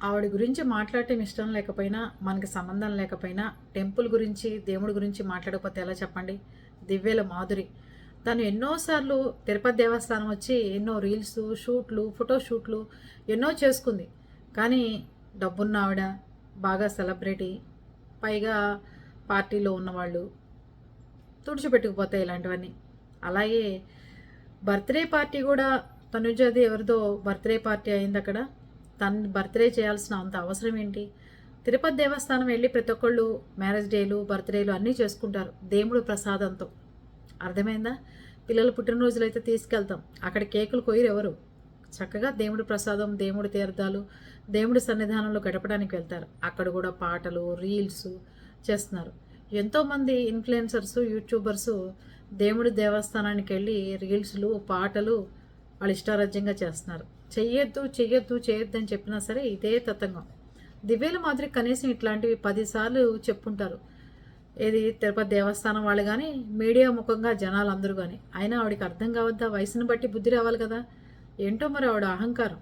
ఆవిడ గురించి మాట్లాడటం ఇష్టం లేకపోయినా, మనకి సంబంధం లేకపోయినా, టెంపుల్ గురించి, దేవుడి గురించి మాట్లాడకపోతే ఎలా చెప్పండి? దివ్యల మాధురి. తను ఎన్నోసార్లు తిరుపతి దేవస్థానం వచ్చి ఎన్నో రీల్స్, షూట్లు, ఫోటో షూట్లు ఎన్నో చేసుకుంది. కానీ డబ్బున్న ఆవిడ, బాగా సెలబ్రిటీ, పైగా పార్టీలో ఉన్నవాళ్ళు తుడిచిపెట్టుకుపోతాయి ఇలాంటివన్నీ. అలాగే బర్త్‌డే పార్టీ గూడా తనుజది ఎవరిదో బర్త్‌డే పార్టీ అయిందక్కడ. తను బర్త్‌డే చేయాల్సిన అంత అవసరం ఏంటి? తిరుపతి దేవస్థానం వెళ్ళి ప్రతి ఒక్కళ్ళు మ్యారేజ్ డేలు, బర్త్‌డేలు అన్నీ చేసుకుంటారు దేవుడు ప్రసాదంతో. అర్థమైందా? పిల్లల పుట్టినరోజులైతే తీసుకెళ్తాం. అక్కడ కేకులు కొయ్యరెవరు. చక్కగా దేవుడి ప్రసాదం, దేవుడి తీర్థాలు, దేవుడి సన్నిధానంలో గడపడానికి వెళ్తారు. అక్కడ కూడా పాటలు, రీల్స్ చేస్తున్నారు. ఎంతోమంది ఇన్‌ఫ్లుయెన్సర్స్, యూట్యూబర్స్ దేవుడి దేవస్థానానికి వెళ్ళి రీల్స్‌లు, పాటలు వాళ్ళ ఇష్టారాజ్యంగా చేస్తున్నారు. చెయ్యొద్దు, చెయ్యొద్దు, చేయొద్దు అని చెప్పినా సరే ఇదే తతంగం. దివ్యల మాదిరి కనీసం ఇట్లాంటివి 10 సార్లు చెప్పుంటారు. ఏది తిరుపతి దేవస్థానం వాళ్ళు కానీ, మీడియా ముఖంగా జనాలందరూ కానీ. అయినా ఆవిడకి అర్థం కావద్దా? వయసును బట్టి బుద్ధి రావాలి కదా! ఏంటో మరి ఆవిడ అహంకారం.